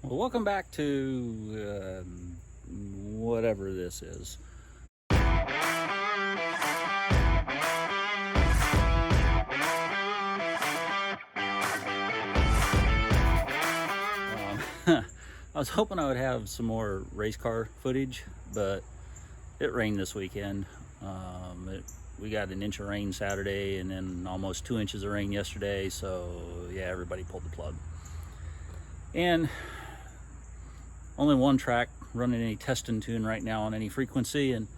Well, welcome back to whatever this is. I was hoping I would have some more race car footage, but it rained this weekend. We got an inch of rain Saturday and then almost 2 inches of rain yesterday, so yeah, everybody pulled the plug. And only one track running any test and tune right now on any frequency, and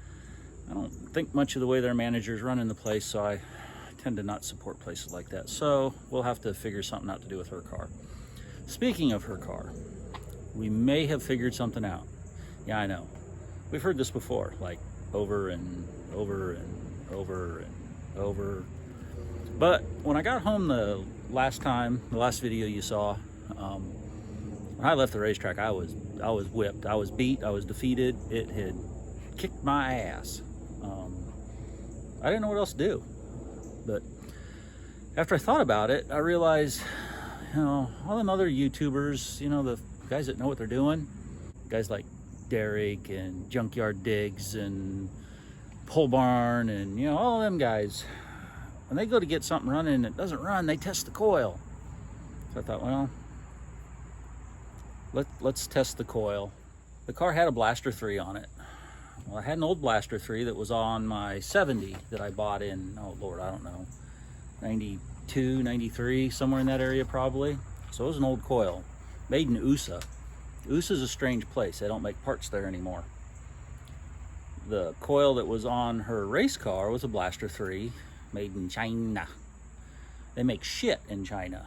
I don't think much of the way their manager's running the place, so I tend to not support places like that. So we'll have to figure something out to do with her car. Speaking of her car, we may have figured something out. Yeah, I know. We've heard this before, like over and over and over and over. But when I got home the last video you saw, when I left the racetrack, I was whipped. I was beat. I was defeated. It had kicked my ass. I didn't know what else to do. But after I thought about it, I realized, all them other YouTubers, the guys that know what they're doing, guys like Derek and Junkyard Digs and Pole Barn and, all of them guys, when they go to get something running and it doesn't run, they test the coil. So I thought, well, let's test the coil. The car had a Blaster 3 on it. Well, I had an old Blaster 3 that was on my 70 that I bought in, oh Lord, I don't know, 92, 93, somewhere in that area probably. So it was an old coil, made in USA. USA's a strange place. They don't make parts there anymore. The coil that was on her race car was a Blaster 3, made in China. They make shit in China.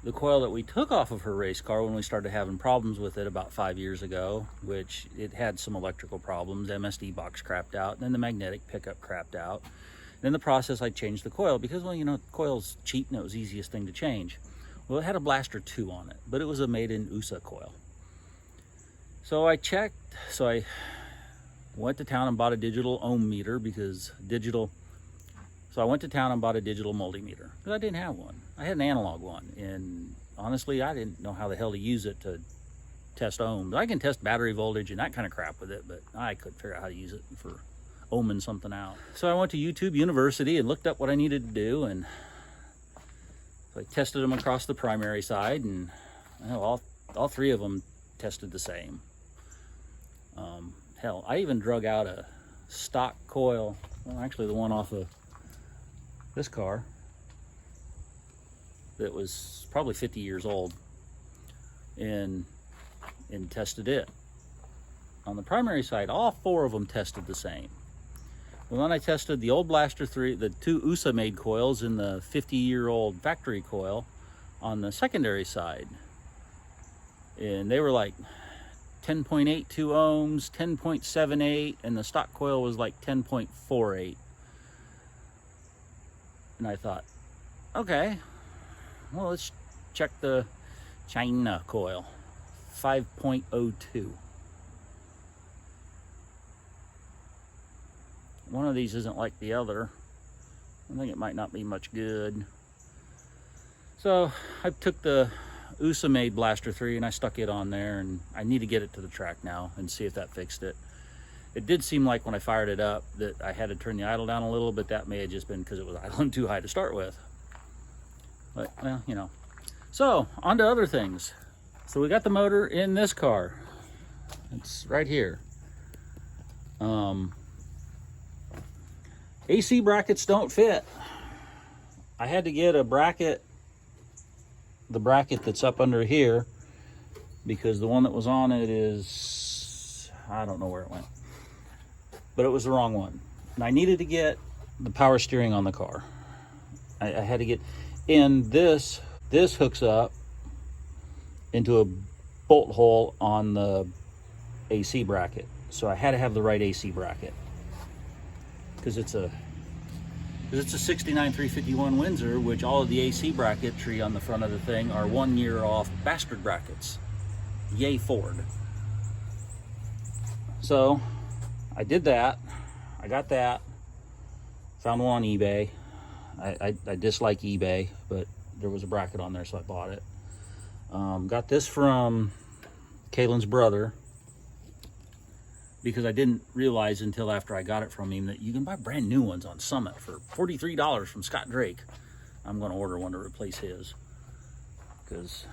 The coil that we took off of her race car when we started having problems with it about 5 years ago, which it had some electrical problems, MSD box crapped out, and then the magnetic pickup crapped out. And in the process, I changed the coil because, coil's cheap and it was the easiest thing to change. Well, it had a Blaster 2 on it, but it was a made in USA coil. So I checked, I went to town and bought a digital ohm meter So I went to town and bought a digital multimeter because I didn't have one. I had an analog one, and honestly, I didn't know how the hell to use it to test ohms. I can test battery voltage and that kind of crap with it, but I couldn't figure out how to use it for ohming something out. So I went to YouTube University and looked up what I needed to do, and so I tested them across the primary side, and all three of them tested the same. Hell, I even drug out a stock coil, well, actually the one off of this car that was probably 50 years old, and tested it. On the primary side, all four of them tested the same. Well, then I tested the old Blaster 3, the two USA made coils, and the 50-year-old factory coil on the secondary side, and they were like 10.82 ohms, 10.78, and the stock coil was like 10.48. And I thought, okay, well, let's check the China coil, 5.02. One of these isn't like the other. I think it might not be much good. So I took the USA made Blaster 3 and I stuck it on there, and I need to get it to the track now and see if that fixed it. It did seem like when I fired it up that I had to turn the idle down a little, but that may have just been because it was idling too high to start with. But, well, So, on to other things. So we got the motor in this car. It's right here. AC brackets don't fit. I had to get a bracket, the bracket that's up under here, because the one that was on it is, I don't know where it went, but it was the wrong one. And I needed to get the power steering on the car. I had to get in this hooks up into a bolt hole on the AC bracket. So I had to have the right AC bracket, because it's a 69 351 Windsor, which all of the AC bracketry on the front of the thing are 1 year off bastard brackets. Yay Ford. So I did that. I got that. Found one on eBay. I dislike eBay, but there was a bracket on there, so I bought it. Got this from Kaylin's brother, because I didn't realize until after I got it from him that you can buy brand new ones on Summit for $43 from Scott Drake. I'm going to order one to replace his, because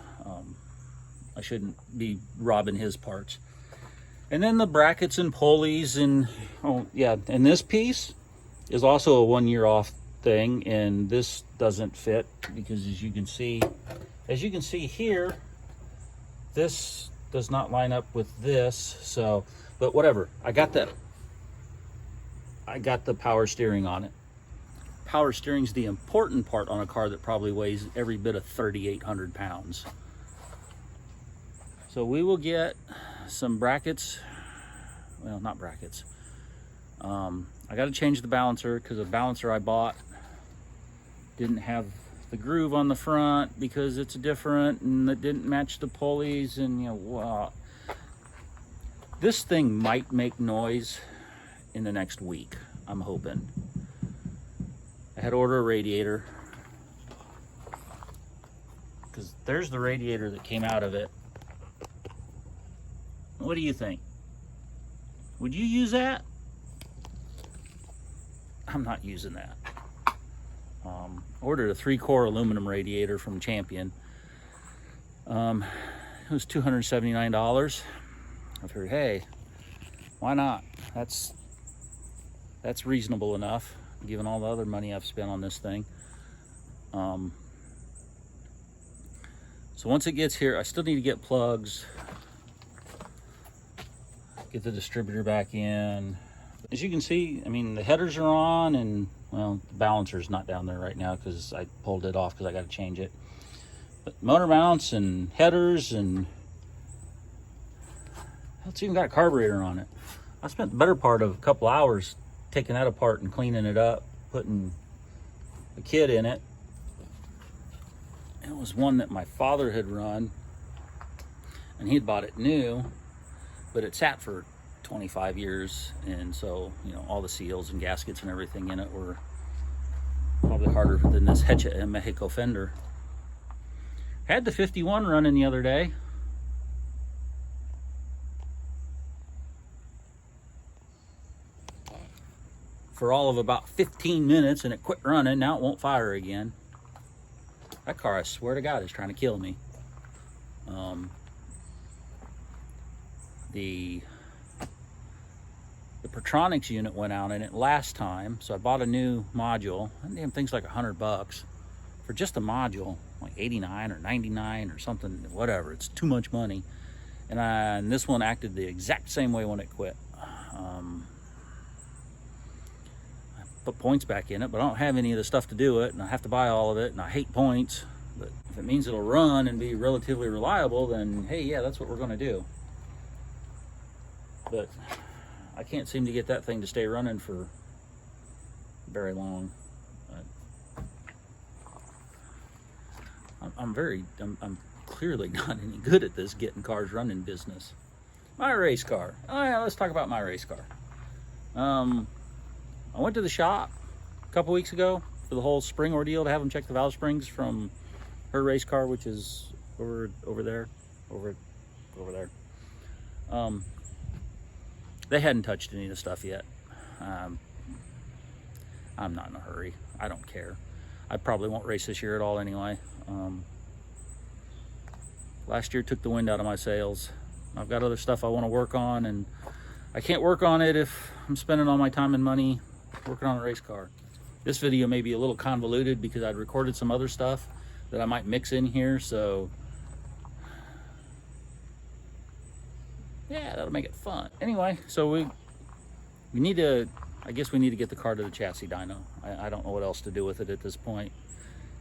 I shouldn't be robbing his parts. And then the brackets and pulleys, and oh yeah, and this piece is also a 1 year off thing, and this doesn't fit because as you can see here, this does not line up with this. So, but whatever, I got the power steering on it. Power steering's the important part on a car that probably weighs every bit of 3,800 pounds. So we will get some brackets. Well, not brackets. I got to change the balancer because the balancer I bought didn't have the groove on the front because it's different, and it didn't match the pulleys, and this thing might make noise in the next week, I'm hoping. I had to order a radiator because there's the radiator that came out of it. What do you think? Would you use that? I'm not using that. Ordered a 3-core aluminum radiator from Champion. It was $279. I figured, hey, why not? That's reasonable enough, given all the other money I've spent on this thing. So once it gets here, I still need to get plugs, get the distributor back in. As you can see, I mean, the headers are on, and well, the balancer's not down there right now because I pulled it off because I got to change it. But motor mounts and headers, and it's even got a carburetor on it. I spent the better part of a couple hours taking that apart and cleaning it up, putting a kit in it. It was one that my father had run, and he'd bought it new, but it sat for 25 years, and so, you know, all the seals and gaskets and everything in it were probably harder than this Hecha and Mexico fender. Had the 51 running the other day. For all of about 15 minutes, and it quit running. Now it won't fire again. That car, I swear to God, is trying to kill me. The Pertronics unit went out in it last time, so I bought a new module. That damn thing's like $100 for just a module, like 89 or 99 or something, whatever. It's too much money. And this one acted the exact same way when it quit. I put points back in it, but I don't have any of the stuff to do it, and I have to buy all of it, and I hate points. But if it means it'll run and be relatively reliable, then hey, yeah, that's what we're going to do. But I can't seem to get that thing to stay running for very long. I'm clearly not any good at this getting cars running business. My race car. Oh yeah, let's talk about my race car. I went to the shop a couple weeks ago for the whole spring ordeal to have them check the valve springs from her race car, which is over there. They hadn't touched any of the stuff yet. I'm not in a hurry. I don't care. I probably won't race this year at all anyway. Last year took the wind out of my sails. I've got other stuff I want to work on, and I can't work on it if I'm spending all my time and money working on a race car. This video may be a little convoluted because I'd recorded some other stuff that I might mix in here, so yeah, that'll make it fun. Anyway, so we need to, I guess we need to get the car to the chassis dyno. I don't know what else to do with it at this point.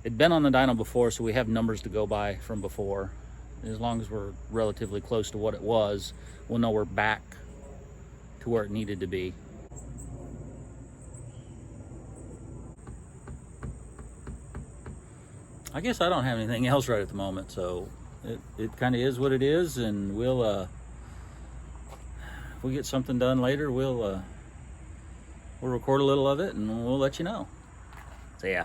It'd been on the dyno before, so we have numbers to go by from before. As long as we're relatively close to what it was, we'll know we're back to where it needed to be. I guess I don't have anything else right at the moment, so it kind of is what it is, and we'll if we get something done later, we'll record a little of it and we'll let you know. So yeah.